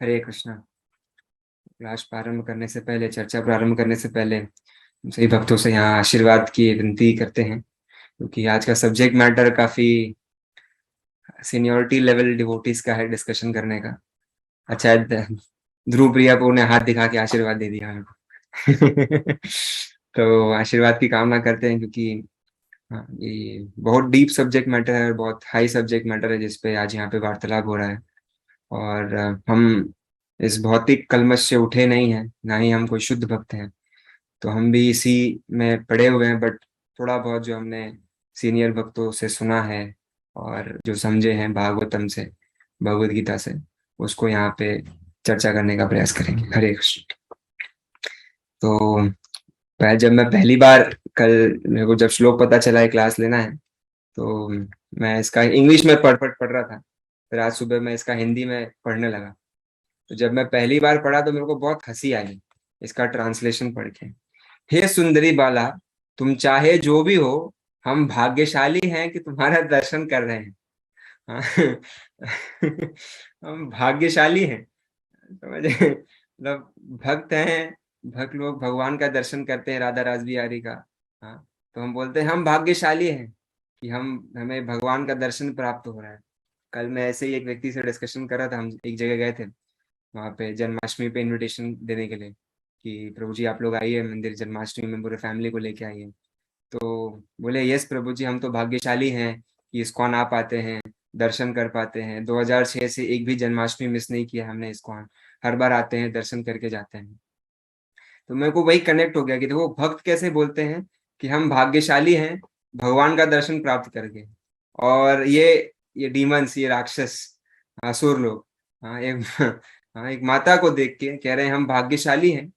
हरे Krishna. Class प्रारंभ करने से पहले, चर्चा प्रारंभ करने से पहले हम सभी भक्तों से यहाँ आशीर्वाद की विनती करते हैं, क्योंकि आज का सब्जेक्ट मैटर काफी सीनियोरिटी लेवल डिवोटीज का है डिस्कशन करने का। अच्छा, ध्रुव प्रिया को ने हाथ दिखा के आशीर्वाद दे दिया मेरे को। तो आशीर्वाद की कामना करते हैं, क्योंकि हाँ, ये बहुत डीप सब्जेक्ट मैटर है और बहुत हाई सब्जेक्ट मैटर है जिसपे आज यहाँ पे वार्तालाप हो रहा है। और हम इस भौतिक कलमश से उठे नहीं हैं, ना ही हम कोई शुद्ध भक्त हैं। तो हम भी इसी में पड़े हुए हैं, बट थोड़ा बहुत जो हमने सीनियर भक्तों से सुना है और जो समझे हैं भागवतम से, भगवत गीता से, उसको यहाँ पे चर्चा करने का प्रयास करेंगे। हरे कृष्ण। तो जब मैं पहली बार, कल मेरे को जब श्लोक पता चला है क्लास लेना है, तो मैं इसका इंग्लिश में पढ़ रहा था। फिर आज सुबह मैं इसका हिंदी में पढ़ने लगा। तो जब मैं पहली बार पढ़ा तो मेरे को बहुत हंसी आई इसका ट्रांसलेशन पढ़ के। हे सुंदरी बाला, तुम चाहे जो भी हो, हम भाग्यशाली हैं कि तुम्हारा दर्शन कर रहे हैं। हाँ। हम भाग्यशाली हैं, समझे? मतलब भक्त हैं, भक्त लोग भगवान का दर्शन करते हैं, राधा रास बिहारी का। हाँ, तो हम बोलते हैं हम भाग्यशाली हैं कि हमें भगवान का दर्शन प्राप्त हो रहा है। कल मैं ऐसे ही एक व्यक्ति से डिस्कशन कर रहा था। हम एक जगह गए थे, वहाँ पे जन्माष्टमी पे इनविटेशन देने के लिए कि प्रभु जी आप लोग आइए मंदिर, जन्माष्टमी में पूरे फैमिली को लेके आइए। तो बोले यस प्रभु जी, हम तो भाग्यशाली हैं कि इस्कॉन आ पाते हैं, दर्शन कर पाते हैं। 2006 से एक भी जन्माष्टमी मिस नहीं किया हमने इस्कॉन, हर बार आते हैं, दर्शन करके जाते हैं। तो मेरे को वही कनेक्ट हो गया कि देखो भक्त कैसे बोलते हैं कि हम भाग्यशाली हैं भगवान का दर्शन प्राप्त करके। और ये डीमंस, ये राक्षस, असुर लोग, हाँ एक हाँ एक माता को देख के कह रहे हैं हम भाग्यशाली हैं।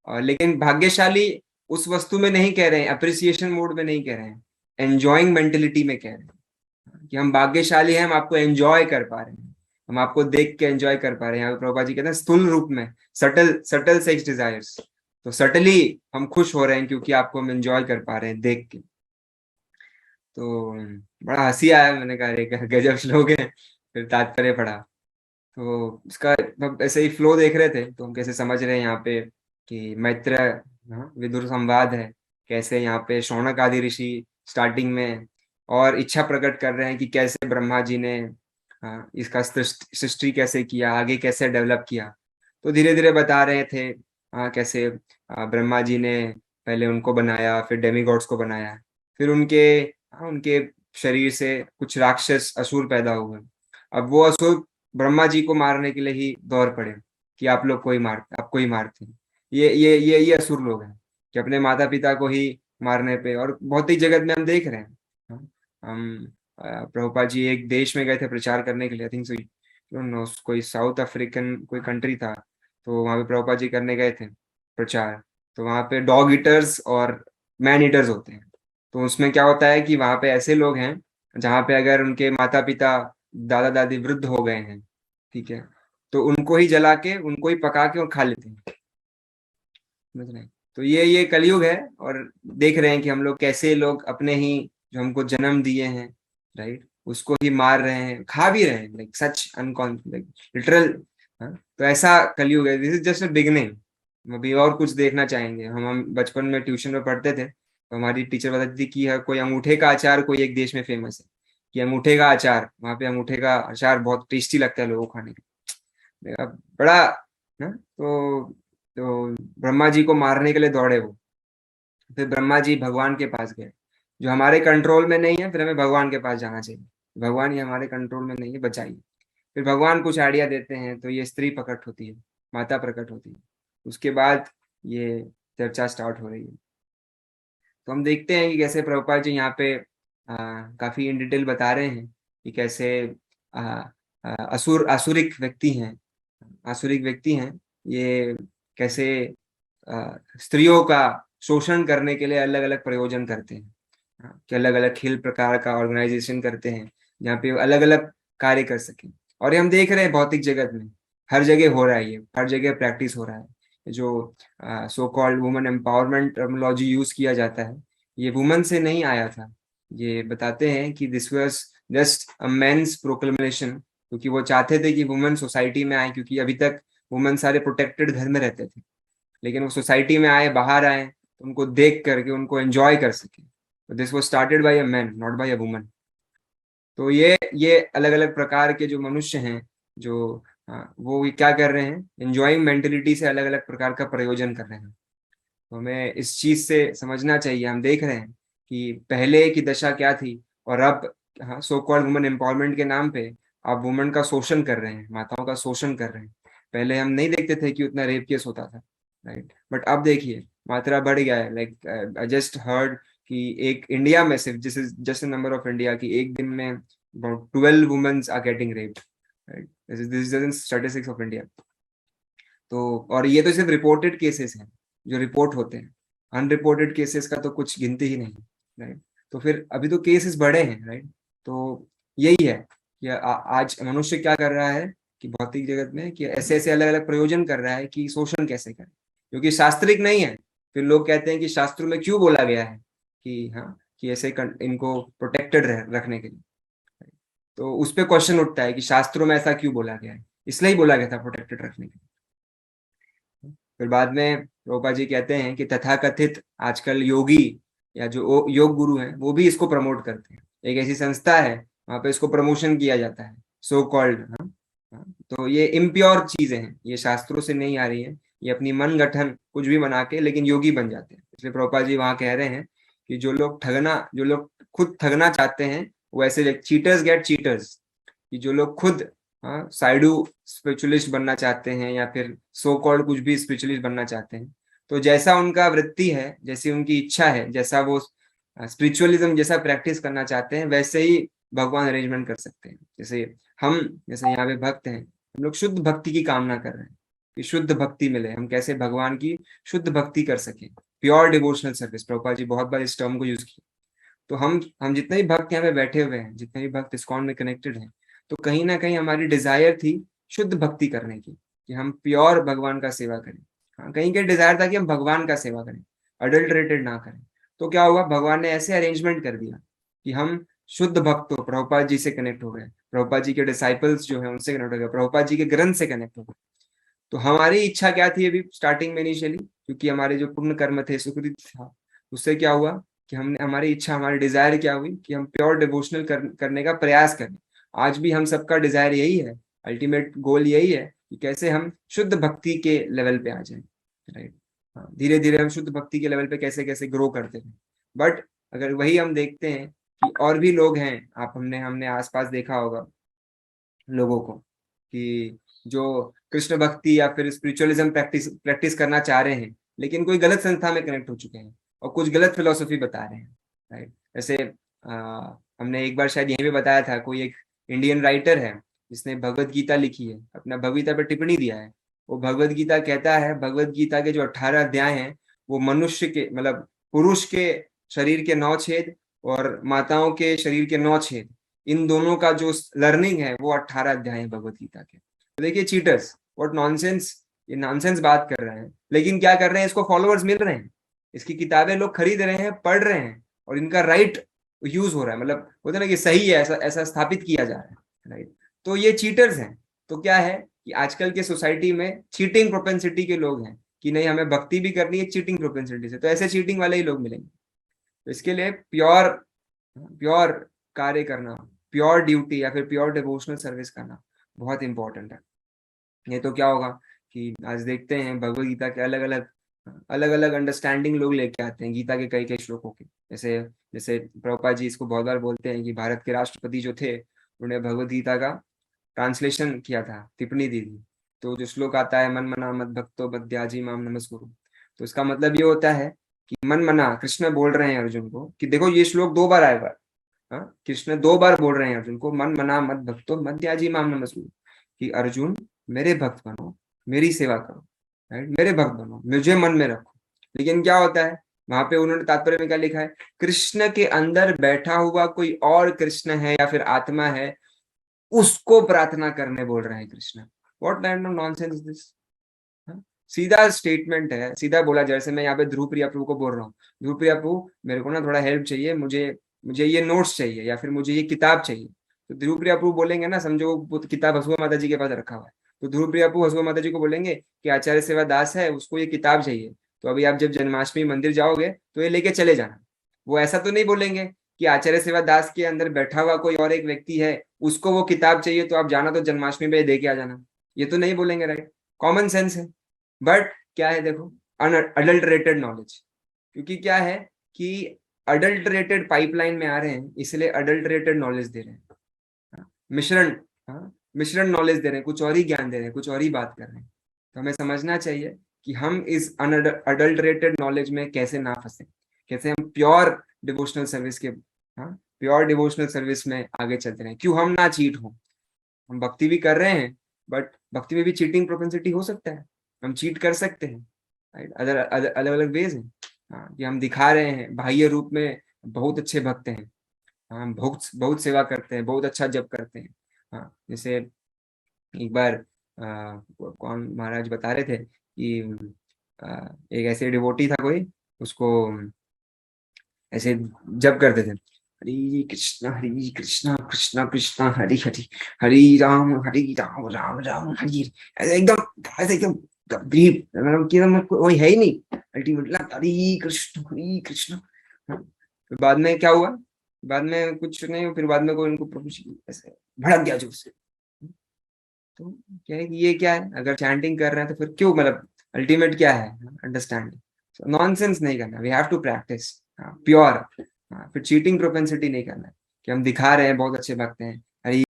और लेकिन भाग्यशाली उस वस्तु में नहीं कह रहे हैं, अप्रिसिएशन मोड में नहीं कह रहे हैं, एंजॉइंग मेंटेलिटी में कह रहे हैं कि हम भाग्यशाली हैं, हम आपको एंजॉय कर पा रहे हैं, हम आपको देख के एंजॉय कर पा रहे हैं। यहाँ पे प्रभुपाद जी कहते हैं स्थूल रूप में, सटल सटल सेक्स डिजायर्स, तो सटली हम खुश हो रहे हैं क्योंकि आपको हम एंजॉय कर पा रहे हैं देख के। तो बड़ा हंसी आया, मैंने कहा अरे गजब श्लोक है। फिर तात्पर्य पढ़ा तो इसका ऐसे ही फ्लो देख रहे थे, तो हम कैसे समझ रहे हैं यहाँ पे कि मैत्र, हाँ, विदुर संवाद है, कैसे यहाँ पे शौनक आदि ऋषि स्टार्टिंग में और इच्छा प्रकट कर रहे हैं कि कैसे ब्रह्मा जी ने, हाँ, इसका सृष्टि कैसे किया, आगे कैसे डेवलप किया। तो धीरे धीरे बता रहे थे, हाँ, कैसे ब्रह्मा जी ने पहले उनको बनाया, फिर डेमीगॉड्स को बनाया, फिर उनके शरीर से कुछ राक्षस असुर पैदा हुए। अब वो असुर ब्रह्मा जी को मारने के लिए ही दौड़ पड़े कि आप लोग आपको ही मारते हैं। ये असुर लोग हैं कि अपने माता पिता को ही मारने पे। और भौतिक जगत में हम देख रहे हैं, हाँ, हम प्रभुपाद जी एक देश में गए थे प्रचार करने के लिए, आई थिंक सो कोई साउथ अफ्रीकन कोई कंट्री था। तो वहां पे प्रभुपाद जी करने गए थे प्रचार। तो वहां पे डॉग ईटर्स और मैन ईटर्स होते हैं। तो उसमें क्या होता है कि वहां पे ऐसे लोग हैं जहाँ पे अगर उनके माता पिता, दादा दादी वृद्ध हो गए हैं, ठीक है, तो उनको ही जला के, उनको ही पका के और खा लेते हैं, समझ रहे हैं? तो ये कलयुग है। और देख रहे हैं कि हम लोग कैसे लोग अपने ही जो हमको जन्म दिए हैं, राइट, उसको ही मार रहे हैं, खा भी रहे हैं, लाइक सच अनकॉन, लाइक लिटरल। तो ऐसा कलयुग है, this is just a beginning. अभी और कुछ देखना चाहेंगे। हम बचपन में ट्यूशन में पढ़ते थे, तो हमारी टीचर बताती थी कि कोई अंगूठे का अचार कोई एक देश में फेमस है, कि अंगूठे का अचार, वहां पे अंगूठे का अचार बहुत टेस्टी लगता है लोगों को खाने का, बड़ा ना। तो ब्रह्मा जी को मारने के लिए दौड़े वो। फिर ब्रह्मा जी भगवान के पास गए, जो हमारे कंट्रोल में नहीं है, फिर हमें भगवान के पास जाना चाहिए। भगवान ये हमारे कंट्रोल में नहीं है, बचाइए। फिर भगवान कुछ आइडिया देते हैं, तो ये स्त्री प्रकट होती है, माता प्रकट होती है। उसके बाद ये चर्चा स्टार्ट हो रही है। तो हम देखते हैं कि कैसे प्रभुपाद जी यहाँ पे काफी इन डिटेल बता रहे हैं कि कैसे आ, आसुरिक व्यक्ति हैं ये, कैसे स्त्रियों का शोषण करने के लिए अलग अलग प्रयोजन करते हैं, कि अलग अलग खेल प्रकार का ऑर्गेनाइजेशन करते हैं जहाँ पे अलग अलग कार्य कर सकें। और ये हम देख रहे हैं भौतिक जगत में हर जगह हो रहा है, ये हर जगह प्रैक्टिस हो रहा है। जो so called women empowerment terminology use किया जाता है, ये वुमन से नहीं आया था। ये बताते हैं कि this was just a men's proclamation क्योंकि वो चाहते थे कि वुमेन सोसाइटी में आए, क्योंकि अभी तक वुमेन सारे प्रोटेक्टेड घर में रहते थे, लेकिन वो सोसाइटी में आए, बाहर आए, तो उनको देख करके उनको एंजॉय कर सके। This was started by a man, not by a woman. तो ये अलग अलग प्रकार के जो मनुष्य हैं, जो वो क्या कर रहे हैं, एंजॉइंग मेंटेलिटी से अलग अलग प्रकार का प्रयोजन कर रहे हैं। तो हमें इस चीज से समझना चाहिए। हम देख रहे हैं कि पहले की दशा क्या थी, और अब सो कॉल्ड वुमेन एम्पावरमेंट के नाम पे आप वुमेन का शोषण कर रहे हैं, माताओं का शोषण कर रहे हैं। पहले हम नहीं देखते थे कि उतना रेप केस होता था, राइट, बट अब देखिए मात्रा बढ़ गया है। लाइक आई जस्ट हर्ड कि एक इंडिया में सिर्फ, जिस जस्ट नंबर ऑफ इंडिया की, एक दिन में about 12 women's are getting raped, right, this is statistics of India. तो और ये तो सिर्फ रिपोर्टेड केसेस हैं, जो रिपोर्ट होते हैं। अनरिपोर्टेड केसेस का तो कुछ गिनती ही नहीं, राइट। तो फिर अभी तो केसेस बड़े हैं, राइट। तो यही है कि आज मनुष्य क्या कर रहा है कि भौतिक जगत में, कि ऐसे ऐसे अलग अलग प्रयोजन कर रहा है कि शोषण कैसे करे, क्योंकि शास्त्रिक नहीं है। फिर लोग कहते हैं कि शास्त्रों में क्यों बोला गया है कि कि ऐसे इनको प्रोटेक्टेड रखने के लिए। तो उस पर क्वेश्चन उठता है कि शास्त्रों में ऐसा क्यों बोला गया है, इसलिए ही बोला गया था प्रोटेक्टेड रखने के लिए। फिर बाद में प्रभुपाद जी कहते हैं कि तथाकथित आजकल योगी या जो योग गुरु हैं वो भी इसको प्रमोट करते हैं। एक ऐसी संस्था है, वहां पे इसको प्रमोशन किया जाता है, सो कॉल्ड। तो ये इम्प्योर चीजें हैं, ये शास्त्रों से नहीं आ रही है, ये अपनी मन गठन कुछ भी बना के लेकिन योगी बन जाते हैं। इसलिए प्रभुपाद जी वहां कह रहे हैं कि जो लोग खुद ठगना चाहते हैं, वो ऐसे चीटर्स गेट चीटर्स। कि जो लोग खुद साइडू स्पिरिचुअलिस्ट बनना चाहते हैं, या फिर सो कॉल्ड कुछ भी स्पिरिचुअलिस्ट बनना चाहते हैं, तो जैसा उनका वृत्ति है, जैसी उनकी इच्छा है, जैसा वो स्पिरिचुअलिज्म जैसा प्रैक्टिस करना चाहते हैं, वैसे ही भगवान अरेंजमेंट कर सकते हैं। जैसे यहाँ पे भक्त हैं, हम लोग शुद्ध भक्ति की कामना कर रहे हैं कि शुद्ध भक्ति मिले, हम कैसे भगवान की शुद्ध भक्ति कर सके, pure devotional service. Prabhupada ji बहुत बार इस टर्म को यूज किया। तो हम जितने भी भक्त यहाँ पे बैठे हुए हैं, जितने भी भक्त इस्कॉन में कनेक्टेड हैं, तो कहीं ना कहीं हमारी डिजायर थी शुद्ध भक्ति करने की, कि हम प्योर भगवान का सेवा करें। कहीं के डिजायर था कि हम भगवान का सेवा करें, अडल्टरेटेड ना करें। तो क्या हुआ, भगवान ने ऐसे अरेंजमेंट कर दिया कि हम शुद्ध भक्त हो, प्रभुपाद जी से कनेक्ट हो गए, प्रभुपाद जी के डिसाइपल्स जो है उनसे कनेक्ट हो गए, प्रभुपाद जी के ग्रंथ से कनेक्ट हो गए। तो हमारी इच्छा क्या थी अभी स्टार्टिंग में इनिशियली, क्योंकि हमारे जो पुण्य कर्म थे, सुकृत था, उससे क्या हुआ कि हमने, हमारी इच्छा, हमारी डिजायर क्या हुई कि हम प्योर डिवोशनल करने का प्रयास करें। आज भी हम सबका डिजायर यही है, अल्टीमेट गोल यही है कि कैसे हम शुद्ध भक्ति के लेवल पे आ जाएं, राइट। धीरे धीरे हम शुद्ध भक्ति के लेवल पे कैसे कैसे ग्रो करते हैं। बट अगर वही हम देखते हैं कि और भी लोग हैं, आप हमने हमने आसपास देखा होगा लोगों को, कि जो कृष्ण भक्ति या फिर स्पिरिचुअलिज्म प्रैक्टिस प्रैक्टिस करना चाह रहे हैं, लेकिन कोई गलत संस्था में कनेक्ट हो चुके हैं और कुछ गलत फिलोसफी बता रहे हैं, राइट। जैसे हमने एक बार शायद यहीं पे बताया था, कोई एक इंडियन राइटर है जिसने भगवत गीता लिखी है, अपना भगवत गीता पर टिप्पणी दिया है। वो भगवत गीता कहता है, भगवत गीता के जो 18 अध्याय हैं, वो मनुष्य के, मतलब पुरुष के शरीर के 9 छेद और माताओं के शरीर के 9 छेद, इन दोनों का जो लर्निंग है वो 18 अध्याय है भगवत गीता के। तो देखिए चीटर्स, व्हाट नॉनसेंस, ये नॉनसेंस बात कर रहे हैं, लेकिन क्या कर रहे हैं, इसको फॉलोअर्स मिल रहे हैं, इसकी किताबें लोग खरीद रहे हैं, पढ़ रहे हैं, और इनका राइट यूज हो रहा है, मतलब होता है ना कि सही है, ऐसा ऐसा स्थापित किया जा रहा है, राइट। तो ये चीटर्स हैं। तो क्या है कि आजकल के सोसाइटी में चीटिंग प्रोपेंसिटी के लोग हैं, कि नहीं हमें भक्ति भी करनी है चीटिंग प्रोपेंसिटी से, तो ऐसे चीटिंग वाले ही लोग मिलेंगे। तो इसके लिए प्योर प्योर कार्य करना, प्योर ड्यूटी या फिर प्योर डिवोशनल सर्विस करना बहुत इंपॉर्टेंट है। ये तो क्या होगा कि आज देखते हैं भगवत गीता के अलग अलग अंडरस्टैंडिंग लोग लेके आते हैं गीता के कई कई श्लोकों के। जैसे जैसे प्रभुपाद जी इसको बहुत बार बोलते हैं कि भारत के राष्ट्रपति जो थे, उन्होंने भगवत गीता का ट्रांसलेशन किया था, टिप्पणी दी थी। तो जो श्लोक आता है, मन मना मत भक्तो मद्याजी माम नमस्कुरु, तो इसका मतलब ये होता है कि मन मना, कृष्ण बोल रहे हैं अर्जुन को कि देखो ये श्लोक 2 बार आएगा। कृष्ण 2 बार बोल रहे हैं अर्जुन को, मन मना मत भक्तो मद्याजी माम नमस्कुरु, कि अर्जुन मेरे भक्त बनो, मेरी सेवा करो, राइट, मेरे भक्त बनो, मुझे मन में रखो। लेकिन क्या होता है वहां पे, उन्होंने तात्पर्य में क्या लिखा है, कृष्ण के अंदर बैठा हुआ कोई और कृष्ण है या फिर आत्मा है, उसको प्रार्थना करने बोल रहे हैं Krishna. What kind of nonsense is this. सीधा स्टेटमेंट है, सीधा बोला। जैसे मैं यहाँ पे ध्रुव प्रिया प्रभु को बोल रहा हूँ, ध्रुव प्रिया प्रभु मेरे को ना थोड़ा हेल्प चाहिए, मुझे मुझे ये नोट्स चाहिए या फिर मुझे ये किताब चाहिए, तो ध्रुव प्रिया प्रभु बोलेंगे ना, समझो वो किताब हसुआ माता जी के पास रखा हुआ है, तो ध्रुव प्रिया प्रभु हसुआ माता जी को बोलेंगे कि आचार्य सेवा दास है, उसको ये किताब चाहिए, तो अभी आप जब जन्माष्टमी मंदिर जाओगे तो ये लेके चले जाना। वो ऐसा तो नहीं बोलेंगे कि आचार्य सेवा दास के अंदर बैठा हुआ कोई और एक व्यक्ति है, उसको वो किताब चाहिए, तो आप जाना तो जन्माष्टमी पे दे के आ जाना, ये तो नहीं बोलेंगे, राइट? कॉमन सेंस है। बट क्या है देखो, अडल्टरेटेड नॉलेज, क्योंकि क्या है कि अडल्टरेटेड पाइपलाइन में आ रहे हैं, इसलिए अडल्टरेटेड नॉलेज दे रहे हैं। हाँ, मिश्रण, हाँ, मिश्रण नॉलेज दे रहे हैं, कुछ और ही ज्ञान दे रहे हैं, कुछ और ही बात कर रहे हैं। तो हमें समझना चाहिए कि हम इस अडल्टरेटेड नॉलेज में कैसे ना फंसे, कैसे हम प्योर डिवोशनल सर्विस के, हाँ, प्योर डिवोशनल सर्विस में आगे चलते रहें। क्यों हम ना चीट हो, हम भक्ति भी कर रहे हैं, बट भक्ति में भी चीटिंग प्रोपेंसिटी हो सकता है, हम चीट कर सकते हैं, राइट? अलग अलग वेज हैं। हाँ, कि हम दिखा रहे हैं बाह्य रूप में बहुत अच्छे भक्त हैं, हम बहुत बहुत सेवा करते हैं, बहुत अच्छा जप करते हैं। हाँ, जैसे एक बार कौन महाराज बता रहे थे कि एक ऐसे डिवोटी था कोई, उसको ऐसे जप करते थे, हरी कृष्णा कृष्णा कृष्णा हरि हरि, हरि राम राम राम हरि हरि। ऐसे एकदम गंभीर, मतलब कि एकदम कोई है ही नहीं, अल्टीमेटली हरि कृष्ण। हाँ, फिर बाद में क्या हुआ, बाद में कुछ नहीं, फिर बाद में कोई उनको प्रभु जी ऐसे भड़क गया जोर से। तो क्या है कि ये क्या है, अगर चैंटिंग कर रहे हैं तो फिर क्यों, मतलब अल्टीमेट क्या है, अंडरस्टैंडिंग। नॉनसेंस नहीं करना, we have to practice pure. फिर चीटिंग प्रोपेंसिटी नहीं करना है कि हम दिखा रहे हैं बहुत अच्छे भक्त हैं, हरी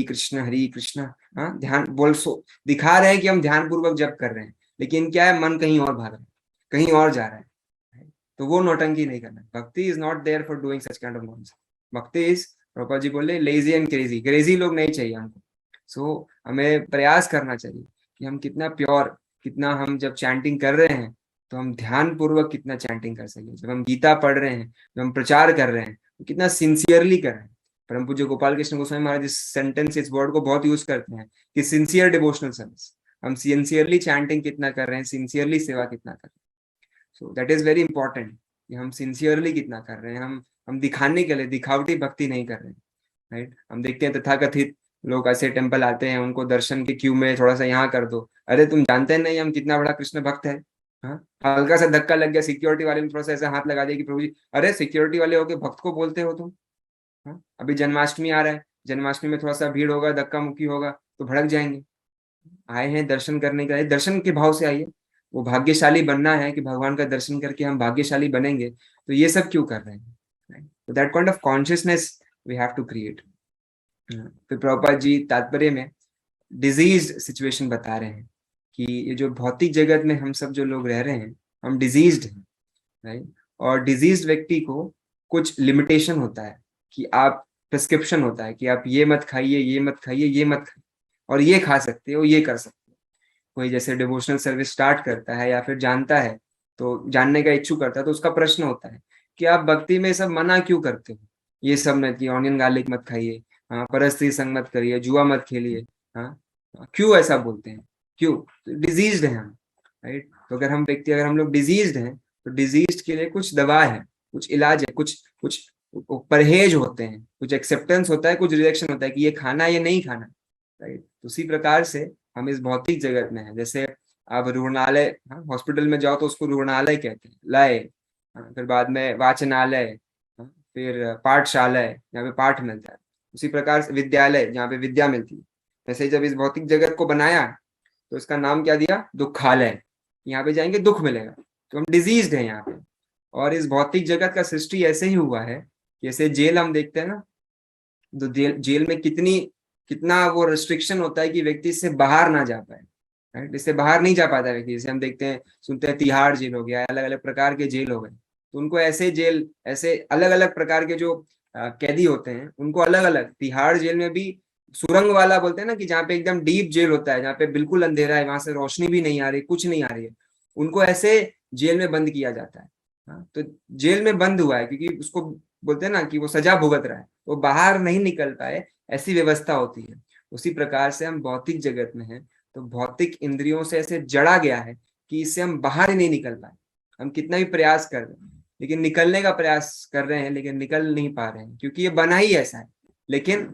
कृष्ण, हाँ, ध्यान बोल सो दिखा रहे हैं कि हम ध्यान पूर्वक जप कर रहे हैं, लेकिन क्या है, मन कहीं और भाग रहा है, कहीं और जा रहा है। तो वो नौटंकी नहीं करना। Bhakti is not there for doing such kind of nonsense. Bhakti is, Prabhupada ji बोले, लेजी एंड क्रेजी। क्रेजी लोग नहीं चाहिए हमको। सो हमें प्रयास करना चाहिए कि हम कितना प्योर, कितना हम जब चैंटिंग कर रहे हैं तो हम ध्यान पूर्वक कितना चैंटिंग कर सकें। जब हम गीता पढ़ रहे हैं, जब हम प्रचार कर रहे हैं, तो कितना सिंसियरली कर रहे हैं। परम पूज्य गोपाल कृष्ण गोस्वामी महाराज इस सेंटेंस, इस वर्ड को बहुत यूज करते हैं कि सिंसियर डिवोशनल सर्विस। हम सिंसियरली चैंटिंग कितना कर रहे हैं, सिंसियरली सेवा कितना कर रहे हैं। So that is very important कि हम सिंसियरली कितना कर रहे हैं। हम दिखाने के लिए दिखावटी भक्ति नहीं कर रहे हैं, राइट? हम देखते हैं तथाकथित लोग ऐसे टेम्पल आते हैं, उनको दर्शन के क्यू में थोड़ा सा यहाँ कर दो, अरे तुम जानते नहीं हम कितना बड़ा कृष्ण भक्त है। हाँ, हल्का सा धक्का लग गया, सिक्योरिटी वाले ने थोड़ा सा ऐसा हाथ लगा दिया कि प्रभु जी, अरे सिक्योरिटी वाले होके भक्त को बोलते हो तुम। हाँ, अभी जन्माष्टमी आ रहा है, जन्माष्टमी में थोड़ा सा भीड़ होगा, धक्का मुक्की होगा, तो भड़क जाएंगे। आए हैं दर्शन करने के लिए, दर्शन के भाव से आइए। वो भाग्यशाली बनना है कि भगवान का दर्शन करके हम भाग्यशाली बनेंगे, तो ये सब क्यों कर रहे हैं? तो that kind of consciousness we have to create. फिर प्रभुपाद जी तात्पर्य में डिजीज सिचुएशन बता रहे हैं कि ये जो भौतिक जगत में हम सब जो लोग रह रहे हैं, हम डिजीज्ड हैं, राइट? और डिजीज व्यक्ति को कुछ लिमिटेशन होता है कि आप, प्रिस्क्रिप्शन होता है कि आप ये मत खाइए, ये मत खाइए, ये मत खाइए, और ये खा सकते हो, ये कर सकते हो। कोई जैसे डिवोशनल सर्विस स्टार्ट करता है या फिर जानता है, तो जानने का इच्छुक करता है, तो उसका प्रश्न होता है कि आप भक्ति में सब मना क्यों करते हो, ये सब मत, कि ऑनियन गार्लिक मत खाइए, हाँ, परस्त्री संग मत करिए, जुआ मत खेलिए। हाँ, क्यों ऐसा बोलते हैं, क्यों? डिजीज्ड हैं हम, राइट? तो अगर हम व्यक्ति, अगर हम लोग डिजीज्ड हैं, तो डिजीज के लिए कुछ दवा है, कुछ इलाज है, कुछ कुछ परहेज होते हैं, कुछ एक्सेप्टेंस होता है, कुछ रिजेक्शन होता है कि ये खाना, ये नहीं खाना, राइट? उसी प्रकार से हम इस भौतिक जगत में हैं। जैसे आप रुग्णालय, हॉस्पिटल में जाओ तो उसको रुग्णालय कहते हैं, लय। फिर बाद में वाचनालय, फिर पाठशालय, यहाँ पे पाठ मिलता है। उसी प्रकार से विद्यालय, जहाँ पे विद्या मिलती है। वैसे ही जब इस भौतिक जगत को बनाया तो इसका नाम क्या दिया, दुखालय। यहाँ पे जाएंगे दुख मिलेगा, तो हम डिजीज्ड हैं यहाँ पे। और इस भौतिक जगत का सृष्टि ऐसे ही हुआ है, जैसे जेल हम देखते हैं ना, तो जेल में कितना वो रिस्ट्रिक्शन होता है कि व्यक्ति इससे बाहर ना जा पाए, राइट? इससे बाहर नहीं जा पाता व्यक्ति। जैसे हम देखते हैं, सुनते हैं, तिहाड़ जेल हो गया, अलग अलग प्रकार के जेल हो गए। तो उनको ऐसे जेल, ऐसे अलग अलग प्रकार के जो कैदी होते हैं, उनको अलग अलग, तिहाड़ जेल में भी सुरंग वाला बोलते हैं ना, कि जहाँ पे एकदम डीप जेल होता है, जहाँ पे बिल्कुल अंधेरा है, वहां से रोशनी भी नहीं आ रही, कुछ नहीं आ रही है, उनको ऐसे जेल में बंद किया जाता है। हाँ, तो जेल में बंद हुआ है क्योंकि उसको बोलते हैं ना कि वो सजा भुगत रहा है, वो बाहर नहीं निकल पाए, ऐसी व्यवस्था होती है। उसी प्रकार से हम भौतिक जगत में हैं, तो भौतिक इंद्रियों से ऐसे जड़ा गया है कि इससे हम बाहर ही नहीं निकल पाए। हम कितना भी प्रयास कर रहे हैं, लेकिन निकलने का प्रयास कर रहे हैं, लेकिन निकल नहीं पा रहे हैं, क्योंकि ये बना ही ऐसा है। लेकिन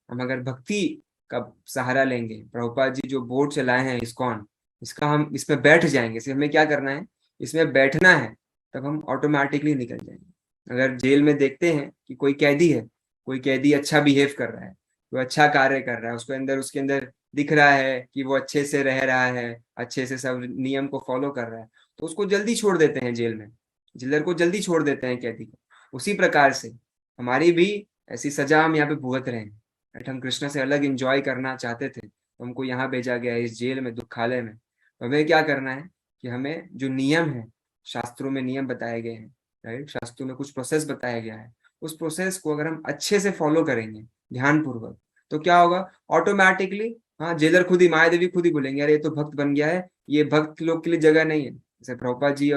हम अगर भक्ति का सहारा लेंगे, प्रभुपाद जी जो बोर्ड चलाए हैं इस्कॉन, इसका हम इसमें बैठ जाएंगे, सिर्फ हमें क्या करना है, इसमें बैठना है, तब हम ऑटोमेटिकली निकल जाएंगे। अगर जेल में देखते हैं कि कोई कैदी है, कोई कैदी अच्छा बिहेव कर रहा है, कोई अच्छा कार्य कर रहा है, उसके अंदर दिख रहा है कि वो अच्छे से रह रहा है, अच्छे से सब नियम को फॉलो कर रहा है, तो उसको जल्दी छोड़ देते हैं जेल में, जेलर को जल्दी छोड़ देते हैं कैदी को। उसी प्रकार से हमारी भी ऐसी सजा हम यहाँ पे भुगत रहे हैं। बट हम कृष्ण से अलग एंजॉय करना चाहते थे, तो हमको यहाँ भेजा गया है इस जेल में, दुखालय में। तो हमें क्या करना है कि हमें जो नियम है, शास्त्रों में नियम बताए गए हैं, राइट, शास्त्रों में कुछ प्रोसेस बताया गया है, उस प्रोसेस को अगर हम अच्छे से फॉलो करेंगे ध्यान पूर्वक, तो क्या होगा, ऑटोमेटिकली, हाँ, जेलर खुद ही, माया देवी खुद ही बोलेंगे अरे ये तो भक्त बन गया है, ये भक्त लोग के लिए जगह नहीं है। जैसे प्रभुपाद जी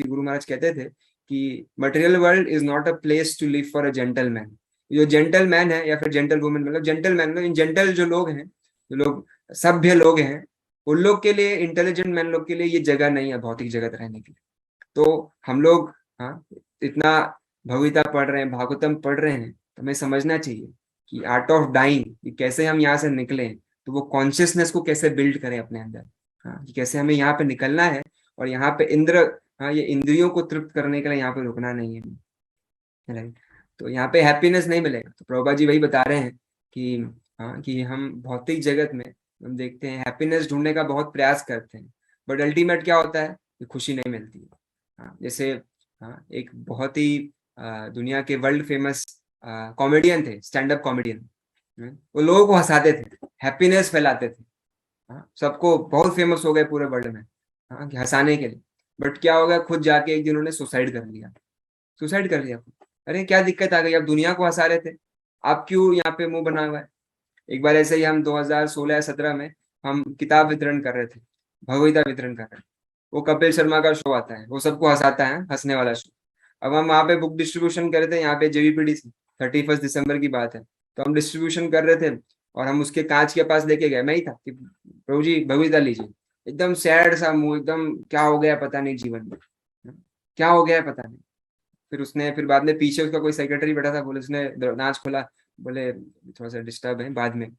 गुरु महाराज कहते थे कि material world is not a place to live for a gentleman. जो जेंटलमैन है या फिर जेंटल वुमेन, मतलब जेंटलमैन मतलब इन जनरल जो लोग हैं, जो लोग सभ्य लोग हैं, उन लोग के लिए, इंटेलिजेंट मैन लोग के लिए ये जगह नहीं है भौतिक जगत रहने के लिए। तो हम लोग, हाँ, इतना भगवता पढ़ रहे हैं, भागवतम पढ़ रहे हैं, तो हमें समझना चाहिए कि आर्ट ऑफ डाइंग, कि कैसे हम यहाँ से निकलें, तो वो कॉन्शियसनेस को कैसे बिल्ड करें अपने अंदर, हाँ, कि कैसे हमें यहाँ पे निकलना है, और यहाँ पे इंद्र, हाँ, ये इंद्रियों को तृप्त करने के लिए यहाँ पे रुकना नहीं है, राइट। तो यहाँ पे हैप्पीनेस नहीं मिलेगा। तो प्रभुपाद जी वही बता रहे हैं कि, हाँ, कि हम भौतिक जगत में हम देखते हैं हैप्पीनेस ढूंढने का बहुत प्रयास करते हैं, बट अल्टीमेट क्या होता है कि खुशी नहीं मिलती है। हाँ, जैसे, हाँ, एक बहुत ही दुनिया के वर्ल्ड फेमस कॉमेडियन थे, स्टैंड अप कॉमेडियन, वो लोगों को हंसाते थे, हैप्पीनेस फैलाते थे, हाँ, सबको बहुत फेमस हो गए पूरे वर्ल्ड में, हाँ, कि हंसाने के लिए। बट क्या हो गया, खुद जाके एक दिन उन्होंने सुसाइड कर लिया, सुसाइड कर लिया। अरे क्या दिक्कत आ गई, आप दुनिया को हंसा रहे थे, आप क्यों यहाँ पे मुंह बना हुआ है। एक बार ऐसे ही हम 2016 या 17 में हम किताब वितरण कर रहे थे, भगवता वितरण कर रहे थे। वो कपिल शर्मा का शो आता है, वो सबको हंसाता है, हंसने वाला शो। अब हम वहाँ पे बुक डिस्ट्रीब्यूशन कर रहे थे, यहाँ पे जेवीपीडी से, 31 दिसंबर की बात है, तो हम डिस्ट्रीब्यूशन कर रहे थे, और हम उसके कांच के पास लेके गए, मैं ही था कि प्रभु जी भगवता लीजिए। एकदम सैड सा मुंह, एकदम क्या हो गया पता नहीं जीवन में, क्या हो गया पता नहीं। फिर उसने, फिर बाद में पीछे उसका कोई सेक्रेटरी बैठा था, बोले, उसने नाच खोला, बोले थोड़ा सा डिस्टर्ब है, बाद में,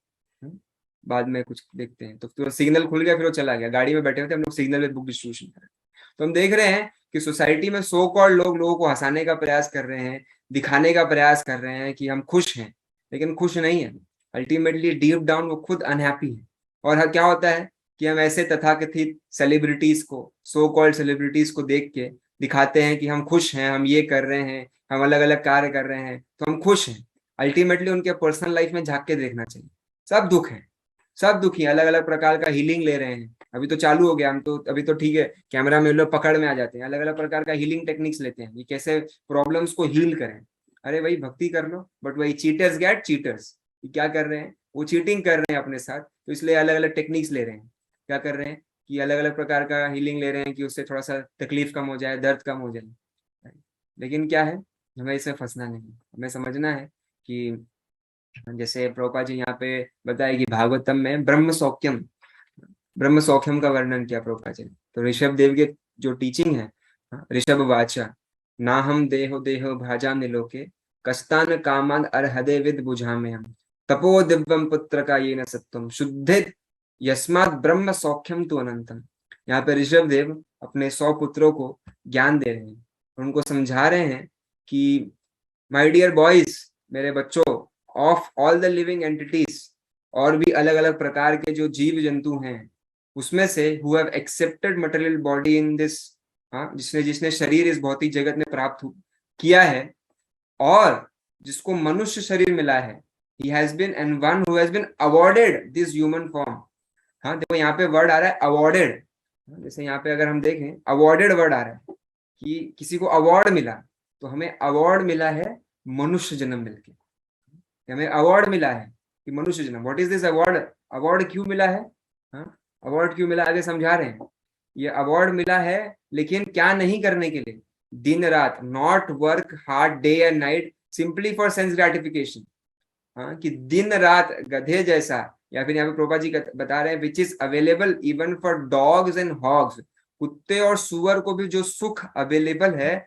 बाद में कुछ देखते हैं। तो सिग्नल खुल गया, फिर वो चला गया। गाड़ी में बैठे हुए थे हम लोग, सिग्नल में बुक डिस्ट्रीब्यूशन कर रहे हैं। तो हम देख रहे हैं कि सोसाइटी में सो कॉल्ड लोग लोगों को हंसाने का प्रयास कर रहे हैं, दिखाने का प्रयास कर रहे हैं कि हम खुश हैं, लेकिन खुश नहीं है। अल्टीमेटली डीप डाउन वो खुद अनहैप्पी है। और क्या होता है कि हम ऐसे तथाकथित सेलिब्रिटीज को, सो कॉल्ड सेलिब्रिटीज को देख के दिखाते हैं कि हम खुश हैं, हम ये कर रहे हैं, हम अलग अलग कार्य कर रहे हैं, तो हम खुश हैं। अल्टीमेटली उनके पर्सनल लाइफ में झांक के देखना चाहिए, सब दुख है, सब दुखी, अलग अलग प्रकार का हीलिंग ले रहे हैं। अभी तो चालू हो गया, हम तो अभी तो ठीक है, कैमरा में लोग पकड़ में आ जाते हैं, अलग अलग प्रकार का हीलिंग टेक्निक्स लेते हैं, ये कैसे प्रॉब्लम्स को हील करें। अरे भाई भक्ति कर लो, बट वही चीटर्स गेट चीटर्स, क्या कर रहे हैं, वो चीटिंग कर रहे हैं अपने साथ, तो इसलिए अलग अलग टेक्निक्स ले रहे हैं। क्या कर रहे हैं कि अलग अलग प्रकार का हीलिंग ले रहे हैं कि उससे थोड़ा सा तकलीफ कम हो जाए, दर्द कम हो जाए। लेकिन क्या है, हमें इसमें फंसना नहीं, हमें समझना है कि जैसे प्रभुपाद जी यहाँ पे बताए कि भागवतम में ब्रह्म सौख्यम का वर्णन किया प्रभुपाद जी ने। तो ऋषभ देव के जो टीचिंग है, ऋषभ वाचा, ना हम देहो देहो भाजा निलोके, कस्तान कामान अर्हदे विद बुझा में हम, तपो दिव्यम पुत्र का ये न सत्वम शुद्धे यस्मात् ब्रह्म सौख्यम तो अनंतम। यहाँ पे ऋषभ देव अपने 100 पुत्रों को ज्ञान दे रहे हैं, उनको समझा रहे हैं कि माय डियर बॉयज, मेरे बच्चों, of all the living entities, और भी अलग अलग प्रकार के जो जीव जंतु हैं, उसमें से who have accepted material body in this, हाँ, जिसने जिसने शरीर इस भौतिक जगत में प्राप्त किया है, और जिसको मनुष्य शरीर मिला है, he has been and one who has been awarded this human form. हाँ, देखो यहाँ पे वर्ड आ रहा है अवॉर्डेड, जैसे यहाँ पे अगर हम देखें अवॉर्डेड वर्ड आ रहा है कि किसी को अवार्ड मिला, तो हमें अवार्ड मिला है मनुष्य जन्म मिलके, हमें अवार्ड मिला है कि मनुष्य जन्म। What is this award, award क्यों मिला है, हाँ, अवार्ड क्यों मिला, आगे समझा रहे हैं। ये अवार्ड मिला है, लेकिन क्या नहीं करने के लिए, दिन रात, not work hard day and night simply for sense gratification. हाँ, कि दिन रात गधे जैसा, या फिर यहाँ पे प्रभुपाद जी बता रहे हैं which is available even for dogs and hogs, कुत्ते और सुअर को भी जो सुख अवेलेबल है,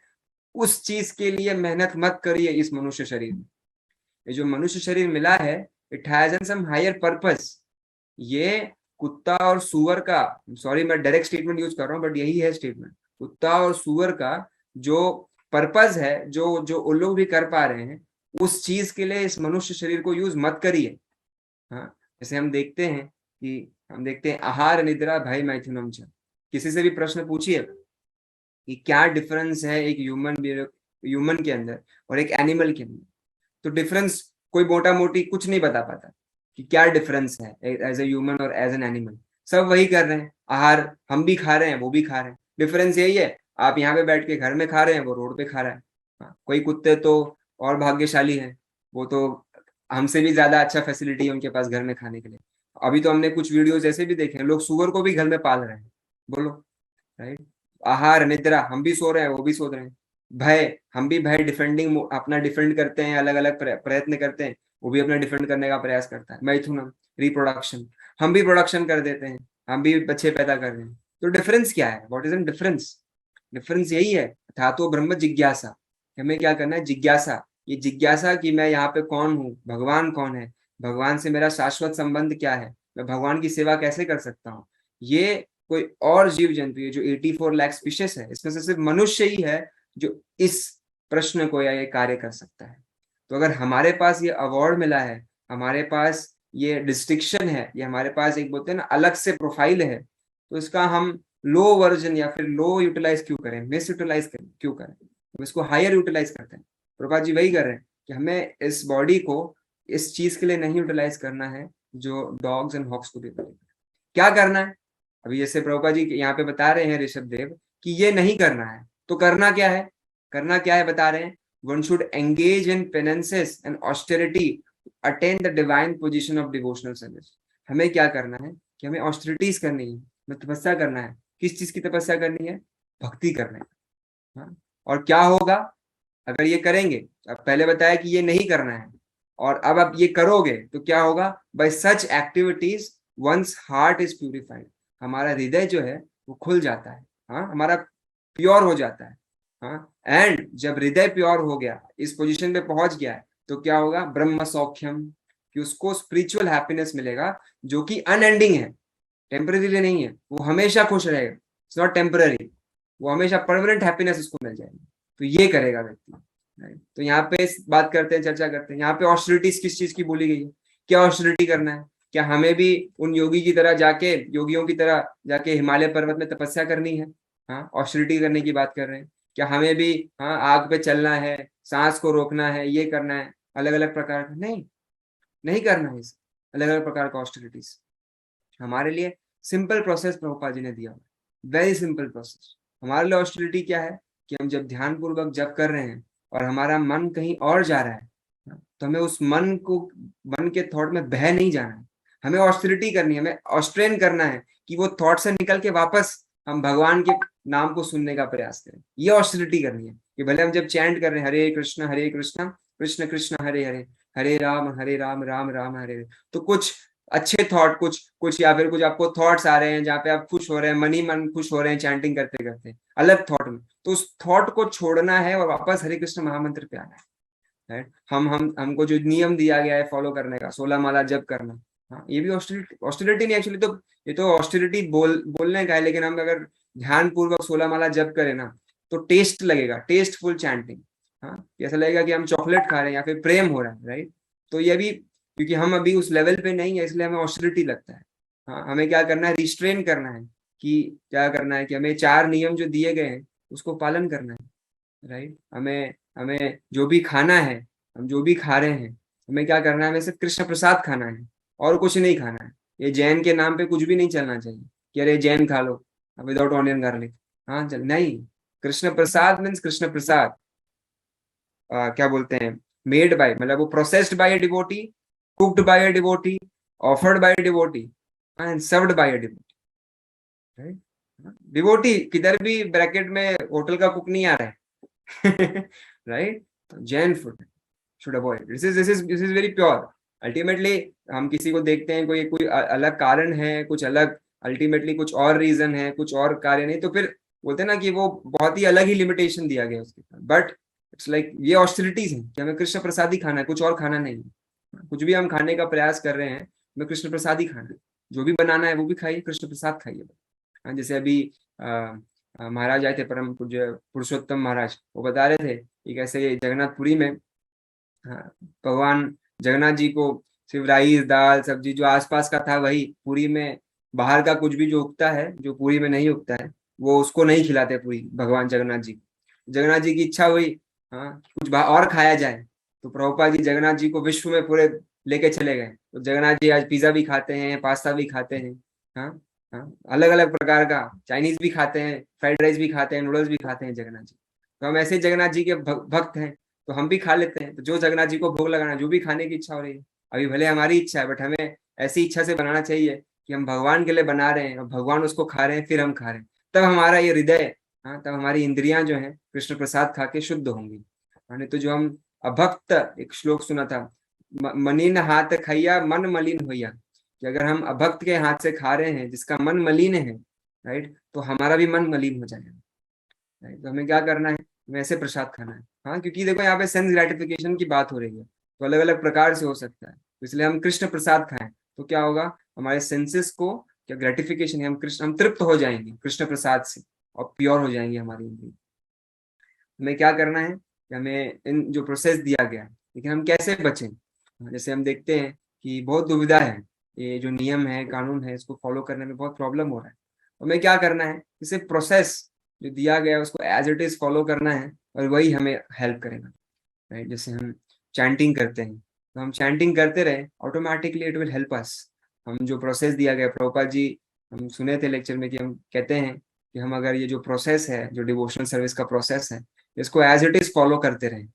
उस चीज के लिए मेहनत मत करिए इस मनुष्य शरीर में। ये जो मनुष्य शरीर मिला है, it has an some higher purpose. ये कुत्ता और सुअर का, सॉरी मैं डायरेक्ट स्टेटमेंट यूज कर रहा हूँ बट यही है स्टेटमेंट, कुत्ता और सुअर का जो पर्पस है, जो जो उन लोग भी कर पा रहे हैं, उस चीज के लिए इस मनुष्य शरीर को यूज मत करिए। हाँ, जैसे हम देखते हैं आहार निद्रा भय मैथुनम च। किसी से भी प्रश्न पूछिए कि क्या डिफरेंस है एक ह्यूमन के अंदर और एक एनिमल के अंदर, तो डिफरेंस कोई मोटा मोटी कुछ नहीं बता पाता कि क्या डिफरेंस है एज ए ह्यूमन और एज एन एनिमल। सब वही कर रहे हैं, आहार हम भी खा रहे हैं, वो भी खा रहे हैं, डिफरेंस यही है, आप यहाँ पे बैठ के घर में खा रहे हैं, वो रोड पे खा रहा है। हाँ, कोई कुत्ते तो और भाग्यशाली हैं, वो तो हमसे भी ज्यादा अच्छा फैसिलिटी है उनके पास घर में खाने के लिए। अभी तो हमने कुछ वीडियोस ऐसे भी देखे हैं, लोग सुअर को भी घर में पाल रहे हैं। बोलो, राइट। आहार निद्रा, हम भी सो रहे हैं, वो भी सो रहे हैं। भय, हम भी भय डिफेंडिंग, अपना डिफेंड करते हैं, अलग अलग प्रयत्न करते हैं, वो भी अपना डिफेंड करने का प्रयास करता है। मैथुनम, रिप्रोडक्शन, हम भी प्रोडक्शन कर देते हैं, हम भी बच्चे पैदा कर रहे हैं। तो डिफरेंस क्या है, what is the difference? Difference यही है, था तो ब्रह्म जिज्ञासा। हमें क्या करना है, जिज्ञासा। ये जिज्ञासा कि मैं यहाँ पे कौन हूँ, भगवान कौन है, भगवान से मेरा शाश्वत संबंध क्या है, मैं भगवान की सेवा कैसे कर सकता हूँ। ये कोई और जीव जंतु है जो 84 लाख स्पीशीज है, इसमें से सिर्फ मनुष्य ही है जो इस प्रश्न को या ये कार्य कर सकता है। तो अगर हमारे पास ये अवार्ड मिला है, हमारे पास ये डिस्टिंक्शन है, ये हमारे पास एक बोलते हैं ना अलग से प्रोफाइल है, तो इसका हम लो वर्जन या फिर लो यूटिलाइज क्यों करें, मिस यूटिलाइज क्यों करें, हम इसको हायर यूटिलाइज करते हैं। प्रभुपाद जी वही कर रहे हैं कि हमें इस बॉडी को इस चीज के लिए नहीं यूटिलाइज करना है जो डॉग्स एंड हॉक्स को भी करें। क्या करना है, अभी जैसे प्रभुपाद जी यहाँ पे बता रहे हैं ऋषभ देव कि ये नहीं करना है, तो करना क्या है, करना क्या है बता रहे हैं। One should engage in penances and austerity attain the divine position of devotional service. हमें क्या करना है कि हमें ऑस्टेरिटीज करनी है, हमें तपस्या करना है। किस चीज की तपस्या करनी है, भक्ति करना है। हाँ? और क्या होगा अगर ये करेंगे, अब पहले बताया कि ये नहीं करना है, और अब आप ये करोगे तो क्या होगा, bye such activities once heart is purified. हमारा हृदय जो है वो खुल जाता है, हाँ, हमारा प्योर हो जाता है। हाँ, एंड जब हृदय प्योर हो गया, इस पोजीशन पे पहुंच गया है, तो क्या होगा, ब्रह्म सौख्यम, कि उसको स्पिरिचुअल हैप्पीनेस मिलेगा जो कि अनएंडिंग है, टेम्पररी नहीं है, वो हमेशा खुश रहेगा, इट्स नॉट टेम्पररी, वो हमेशा परमानेंट हैप्पीनेस उसको मिल जाएगी। तो ये करेगा व्यक्ति। तो यहाँ पे बात करते हैं, चर्चा करते हैं, यहाँ पे ऑस्टेरिटीज किस चीज की बोली गई है, क्या ऑस्टेरिटी करना है, क्या हमें भी उन योगी की तरह जाके, योगियों की तरह जाके हिमालय पर्वत में तपस्या करनी है। हाँ, ऑस्टेरिटी करने की बात कर रहे हैं, क्या हमें भी, हाँ, आग पे चलना है, सांस को रोकना है, ये करना है, अलग अलग प्रकार का नहीं, नहीं करना है इस अलग अलग प्रकार का ऑस्टेरिटीज। हमारे लिए सिंपल प्रोसेस प्रभुपाद जी ने दिया, वेरी सिंपल प्रोसेस। हमारे लिए ऑस्टेरिटी क्या है कि हम जब ध्यान पूर्वक जप कर रहे हैं और हमारा मन कहीं और जा रहा है, तो हमें उस मन के थॉट में बह नहीं जाना है, हमें ऑस्टेरिटी करनी है, हमें ऑस्ट्रेन करना है कि वो थॉट से निकल के वापस हम भगवान के नाम को सुनने का प्रयास करें। ये ऑस्टेरिटी करनी है कि भले हम जब चैंट कर रहे हैं हरे कृष्ण कृष्ण कृष्ण हरे हरे, हरे राम राम राम हरे हरे, तो कुछ अच्छे थॉट, कुछ कुछ या फिर कुछ आपको थॉट्स आ रहे हैं जहाँ पे आप खुश हो रहे हैं, मन ही मन खुश हो रहे हैं चैंटिंग करते करते अलग थॉट में, तो उस थॉट को छोड़ना है और वापस हरे कृष्ण महामंत्र पे आना है। राइट, हम हमको जो नियम दिया गया है फॉलो करने का, 16 माला जप करना, हाँ, ये भी ऑस्टेरिटी नहीं एक्चुअली, तो ये तो ऑस्टेरिटी बोलने का है, लेकिन हम अगर ध्यान पूर्वक 16 माला जप करें ना, तो टेस्ट लगेगा, टेस्टफुल चैंटिंग। हाँ, ऐसा लगेगा कि हम चॉकलेट खा रहे हैं या फिर प्रेम हो रहा है। राइट, तो ये भी क्योंकि हम अभी उस लेवल पे नहीं है, इसलिए हमें ऑस्टेरिटी लगता है। हाँ, हमें क्या करना है, रिस्ट्रेन करना है, कि क्या करना है कि हमें 4 नियम जो दिए गए हैं उसको पालन करना है। राइट, हमें हमें जो भी खाना है, हम जो भी खा रहे हैं, हमें क्या करना है, हमें सिर्फ कृष्ण प्रसाद खाना है और कुछ नहीं खाना है। ये जैन के नाम पे कुछ भी नहीं चलना चाहिए कि अरे जैन खा लो विदाउट ऑनियन गार्लिक, हाँ चल नहीं, कृष्ण प्रसाद मीन्स कृष्ण प्रसाद, क्या बोलते हैं, मेड बाय, मतलब वो processed by a devotee, cooked by a devotee, offered by a devotee and served by a devotee. Right, devotee किधर भी ब्रैकेट में होटल का कुक नहीं आ रहा है। Right, Jain food should avoid, this is very pure. Ultimately हम किसी को देखते हैं, कोई कोई अलग कारण है, कुछ अलग, अल्टीमेटली कुछ और रीजन है, कुछ और कार्य नहीं, तो फिर बोलते हैं ना कि वो बहुत ही अलग ही लिमिटेशन दिया गया उसके, बट इट्स लाइक ये ऑस्टेरिटीज है कि हमें कृष्ण प्रसाद ही खाना है, कुछ और खाना नहीं। कुछ भी हम खाने का प्रयास कर रहे हैं, हमें कृष्ण प्रसाद ही खाना है। जो भी बनाना है वो भी खाइए, कृष्ण प्रसाद खाइए। हाँ, जैसे अभी महाराज आए थे, परम पूज्य पुरुषोत्तम महाराज, वो बता रहे थे कि कैसे जगन्नाथपुरी में, हाँ, भगवान जगन्नाथ जी को सिर्फ राइस दाल सब्जी जो आसपास का था वही, पूरी में बाहर का कुछ भी जो उगता है, जो पूरी में नहीं उगता है, वो उसको नहीं खिलाते पूरी भगवान जगन्नाथ जी को। जगन्नाथ जी की इच्छा हुई, हाँ, कुछ और खाया जाए, तो प्रभुपाद जी जगन्नाथ जी को विश्व में पूरे लेके चले गए। तो जगन्नाथ जी आज पिज्जा भी खाते हैं, पास्ता भी खाते हैं, हाँ, हाँ, अलग अलग प्रकार का चाइनीज भी खाते हैं, फ्राइड राइस भी खाते हैं, नूडल्स भी खाते हैं जगन्नाथ जी। तो हम ऐसे जगन्नाथ जी के भक्त हैं, तो हम भी खा लेते हैं। तो जो जगन्नाथ जी को भोग लगाना, जो भी खाने की इच्छा हो रही है, अभी भले हमारी इच्छा है, बट हमें ऐसी इच्छा से बनाना चाहिए कि हम भगवान के लिए बना रहे हैं और भगवान उसको खा रहे हैं, फिर हम खा रहे हैं। तब हमारा ये हृदय, हाँ, तब हमारी इंद्रियां जो है कृष्ण प्रसाद खा के शुद्ध होंगी। नहीं तो जो हम अभक्त, एक श्लोक सुना था, मलिन हाथ खैया मन मलिन होया, कि अगर हम अभक्त के हाथ से खा रहे हैं जिसका मन मलिन है, राइट, तो हमारा भी मन मलिन हो जाएगा। राइट, तो हमें क्या करना है, वैसे प्रसाद खाना है। हाँ, क्योंकि देखो यहाँ पे सेंस ग्रेटिफिकेशन की बात हो रही है, तो अलग अलग प्रकार से हो सकता है, तो इसलिए हम कृष्ण प्रसाद खाएं, तो क्या होगा, हमारे सेंसेस को क्या ग्रेटिफिकेशन है, हम तृप्त हो जाएंगे कृष्ण प्रसाद से, और प्योर हो जाएंगे हमारी इंद्रिय। हमें क्या करना है कि हमें इन जो प्रोसेस दिया गया है, लेकिन हम कैसे बचें। जैसे हम देखते हैं कि बहुत दुविधा है, ये जो नियम है कानून है इसको फॉलो करने में बहुत प्रॉब्लम हो रहा है। हमें क्या करना है, इसे प्रोसेस जो दिया गया है उसको एज इट इज फॉलो करना है, और वही हमें हेल्प करेगा। राइट, जैसे हम चैंटिंग करते हैं, तो हम चैंटिंग करते रहे, automatically it will help us. हम जो प्रोसेस दिया गया, प्रभुपाद जी, हम सुने थे लेक्चर में कि हम कहते हैं कि हम अगर ये जो प्रोसेस है, जो डिवोशनल सर्विस का प्रोसेस है, इसको एज इट इज फॉलो करते रहें,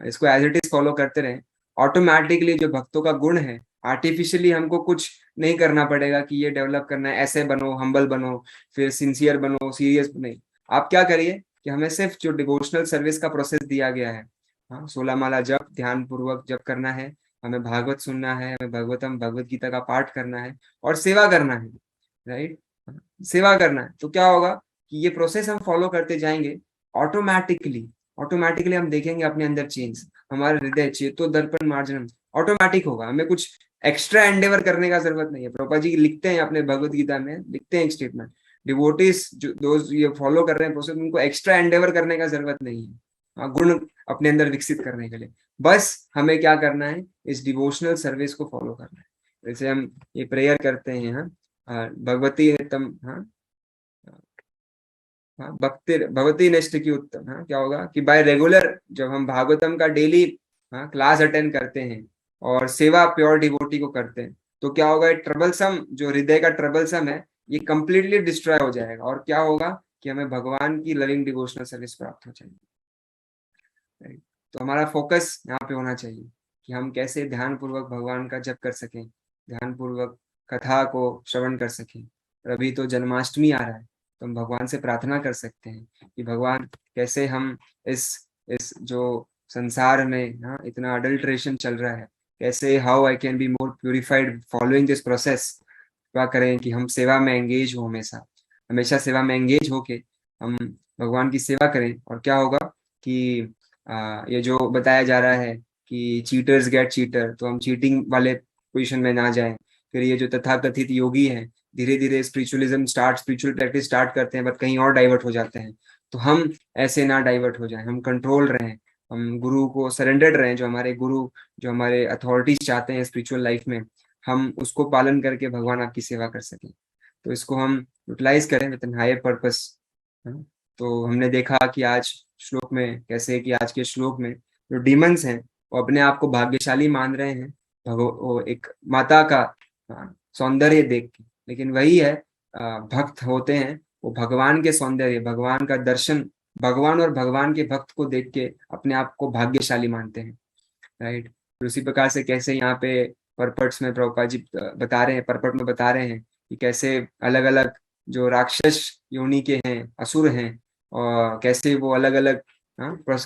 इसको एज इट इज फॉलो करते रहें, ऑटोमेटिकली जो भक्तों का गुण है, आर्टिफिशियली हमको कुछ नहीं करना पड़ेगा कि ये डेवलप करना है, ऐसे बनो, हम्बल बनो, फिर सिंसियर बनो, सीरियस नहीं। आप क्या करिए कि हमें सिर्फ जो डिवोशनल सर्विस का प्रोसेस दिया गया है, हाँ, 16 माला जप ध्यान पूर्वक जप करना है, हमें भागवत सुनना है, हमें भगवतम भगवत गीता का पाठ करना है, और सेवा करना है। राइट, सेवा करना है, तो क्या होगा कि ये प्रोसेस हम फॉलो करते जाएंगे, ऑटोमेटिकली ऑटोमेटिकली हम देखेंगे अपने अंदर चेंज, हमारे हृदय चेतो दर्पण मार्जनम ऑटोमेटिक होगा। हमें कुछ एक्स्ट्रा एंडेवर करने का जरूरत नहीं है। प्रभुपाद जी लिखते हैं अपने भगवत गीता में, लिखते हैं एक स्टेटमेंट, डिवोटीज जो दोस्त ये फॉलो कर रहे हैं प्रोसेस, उनको एक्स्ट्रा एंडेवर करने का जरूरत नहीं है, हाँ, गुण अपने अंदर विकसित करने के लिए। बस हमें क्या करना है, इस डिवोशनल सर्विस को फॉलो करना है। जैसे हम ये प्रेयर करते हैं, हाँ, भगवती तम, हाँ, हाँ, भक्ति भगवती निष्ठ की उत्तम, हाँ, क्या होगा कि बाय रेगुलर जब हम भागवतम का डेली, हाँ, क्लास अटेंड करते हैं और सेवा प्योर डिवोटी को करते हैं, तो क्या होगा, ट्रबलसम जो हृदय का ट्रबलसम है, ये कंप्लीटली डिस्ट्रॉय हो जाएगा, और क्या होगा कि हमें भगवान की लविंग डिवोशनल सर्विस प्राप्त हो जाएगी। राइट, तो हमारा फोकस यहाँ पे होना चाहिए कि हम कैसे ध्यान पूर्वक भगवान का जप कर सकें, ध्यान पूर्वक कथा को श्रवण कर सकें। और अभी तो जन्माष्टमी आ रहा है, तो हम भगवान से प्रार्थना कर सकते हैं कि भगवान कैसे हम इस जो संसार में, हाँ, इतना अडल्ट्रेशन चल रहा है, कैसे how I can be more purified following this process. क्या करें कि हम सेवा में एंगेज हो, हमेशा हमेशा सेवा में एंगेज होके हम भगवान की सेवा करें। और क्या होगा कि ये जो बताया जा रहा है कि चीटर्स गेट चीटर, तो हम चीटिंग वाले पोजीशन में ना जाएं। फिर ये जो तथाकथित योगी हैं, धीरे धीरे स्पिरिचुअल प्रैक्टिस स्टार्ट करते हैं, बट कहीं और डाइवर्ट हो जाते हैं, तो हम ऐसे ना डाइवर्ट हो जाएं, हम कंट्रोल रहें, हम गुरु को सरेंडर्ड रहें, जो हमारे गुरु, जो हमारे अथॉरिटीज चाहते हैं स्पिरिचुअल लाइफ में, हम उसको पालन करके भगवान आपकी सेवा कर सकें। तो इसको हम यूटिलाइज करें विद एन हायर पर्पस। तो हमने देखा कि आज श्लोक में कैसे, कि आज के श्लोक में जो डीमंस हैं वो अपने आप को भाग्यशाली मान रहे हैं, वो एक माता का सौंदर्य देख के, लेकिन वही है, भक्त होते हैं वो भगवान के सौंदर्य, भगवान का दर्शन, भगवान और भगवान के भक्त को देख के अपने आप को भाग्यशाली मानते हैं। राइट, तो उसी प्रकार से कैसे यहाँ पे परपट्स में प्रभुपाद जी बता रहे हैं, परपट में बता रहे हैं कि कैसे अलग अलग जो राक्षस योनि के हैं, असुर हैं, और कैसे वो अलग अलग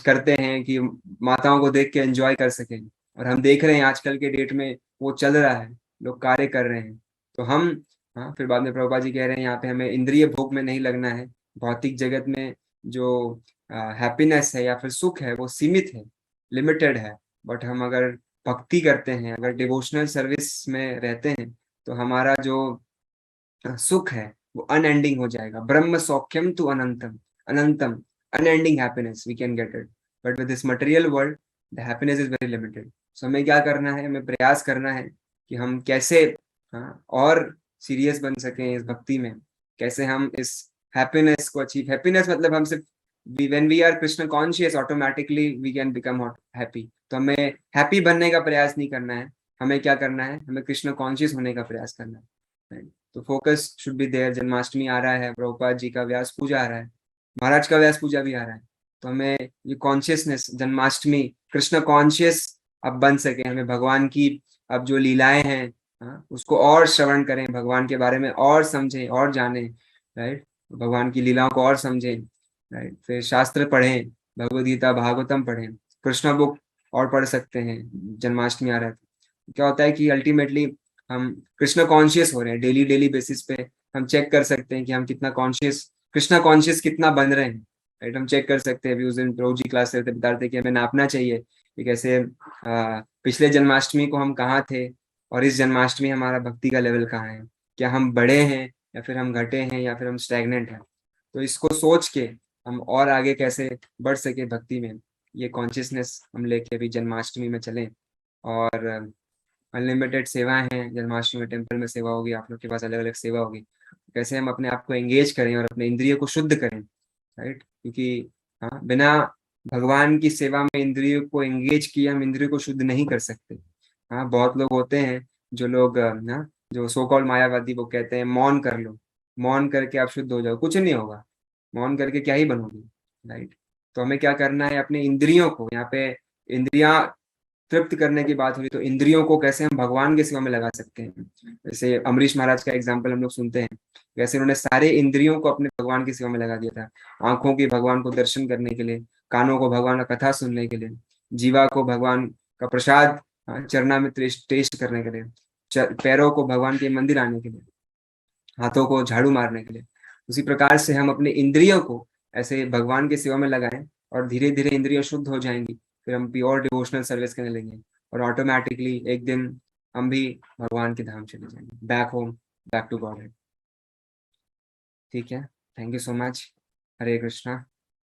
करते हैं कि माताओं को देख के एंजॉय कर सकें। और हम देख रहे हैं आजकल के डेट में वो चल रहा है, लोग कार्य कर रहे हैं। तो हम, हाँ, फिर बाद में प्रभुपाद जी कह रहे हैं यहाँ पे हमें इंद्रिय भोग में नहीं लगना है। भौतिक जगत में जो हैप्पीनेस है या फिर सुख है वो सीमित है, लिमिटेड है, बट हम अगर भक्ति करते हैं, अगर डिवोशनल सर्विस में रहते हैं, तो हमारा जो सुख है वो अनएंडिंग हो जाएगा। ब्रह्म सौख्यम तु अनंतम, अनंतम, unending happiness we can get it. But with this material world the happiness is very limited. So हमें क्या करना है, हमें प्रयास करना है कि हम कैसे और सीरियस बन सकें इस भक्ति में, कैसे हम इस हैप्पीनेस को अचीव। हैप्पीनेस मतलब हम सिर्फ when we are Krishna conscious automatically we can become happy. तो हमें हैप्पी बनने का प्रयास नहीं करना है, हमें क्या करना है, हमें कृष्ण कॉन्शियस होने का प्रयास करना है। तो focus should be there. Janmashtami आ रहा है, प्रभुपाद जी का व्यास पूजा आ रहा है, महाराज का व्यास पूजा भी आ रहा है। तो हमें ये कॉन्शियसनेस, जन्माष्टमी कृष्ण कॉन्शियस अब बन सके, हमें भगवान की अब जो लीलाएं हैं उसको और श्रवण करें, भगवान के बारे में और समझें और जानें, राइट। भगवान की लीलाओं को और समझें, राइट। फिर शास्त्र पढ़ें, भगवद गीता भागवतम पढ़ें, कृष्णा बुक और पढ़ सकते हैं। जन्माष्टमी आ रहा है तो क्या होता है कि अल्टीमेटली हम कृष्णा कॉन्शियस हो रहे हैं। डेली डेली बेसिस पे हम चेक कर सकते हैं कि हम कितना कॉन्शियस, कृष्णा कॉन्शियस कितना बन रहे हैं, राइट। हम चेक कर सकते हैं। अभी उस दिन प्रभु जी क्लास करते बता रहे थे कि हमें नापना चाहिए कि कैसे पिछले जन्माष्टमी को हम कहाँ थे और इस जन्माष्टमी हमारा भक्ति का लेवल कहाँ है, क्या हम बढ़े हैं या फिर हम घटे हैं या फिर हम स्टैग्नेंट हैं। तो इसको सोच के हम और आगे कैसे बढ़ सके भक्ति में, ये कॉन्शियसनेस हम लेके अभी जन्माष्टमी में चलें। और अनलिमिटेड सेवाएं हैं जन्माष्टमी में, टेम्पल में सेवा होगी, आप लोग के पास अलग अलग सेवा होगी। कैसे हम अपने आप को एंगेज करें और अपने इंद्रियों को शुद्ध करें, राइट। क्योंकि बिना भगवान की सेवा में इंद्रियों को एंगेज किए हम इंद्रियों को शुद्ध नहीं कर सकते। बहुत लोग होते हैं जो लोग जो सो कॉल्ड मायावादी, वो कहते हैं मौन कर लो, मौन करके आप शुद्ध हो जाओ। कुछ नहीं होगा, मौन करके क्या ही बनोगे, राइट। तो हमें क्या करना है, अपने इंद्रियों को, यहाँ पे इंद्रियां तृप्त करने की बात हुई, तो इंद्रियों को कैसे हम भगवान की सेवा में लगा सकते हैं। जैसे अमरीश महाराज का एग्जाम्पल हम लोग सुनते हैं, वैसे उन्होंने सारे इंद्रियों को अपने भगवान की सेवा में लगा दिया था। आंखों की भगवान को दर्शन करने के लिए, कानों को भगवान का कथा सुनने के लिए, जीवा को भगवान का प्रसाद चरना में टेस्ट करने के लिए, पैरों को भगवान के मंदिर आने के लिए, हाथों को झाड़ू मारने के लिए। उसी प्रकार से हम अपने इंद्रियों को ऐसे भगवान की सेवा में लगाएं और धीरे धीरे इंद्रियां शुद्ध हो जाएंगी। फिर हम प्योर डिवोशनल सर्विस करने लगेंगे और ऑटोमेटिकली एक दिन हम भी भगवान के धाम चले जाएंगे, back home, back to God. ठीक है, thank you so much. Hare Krishna.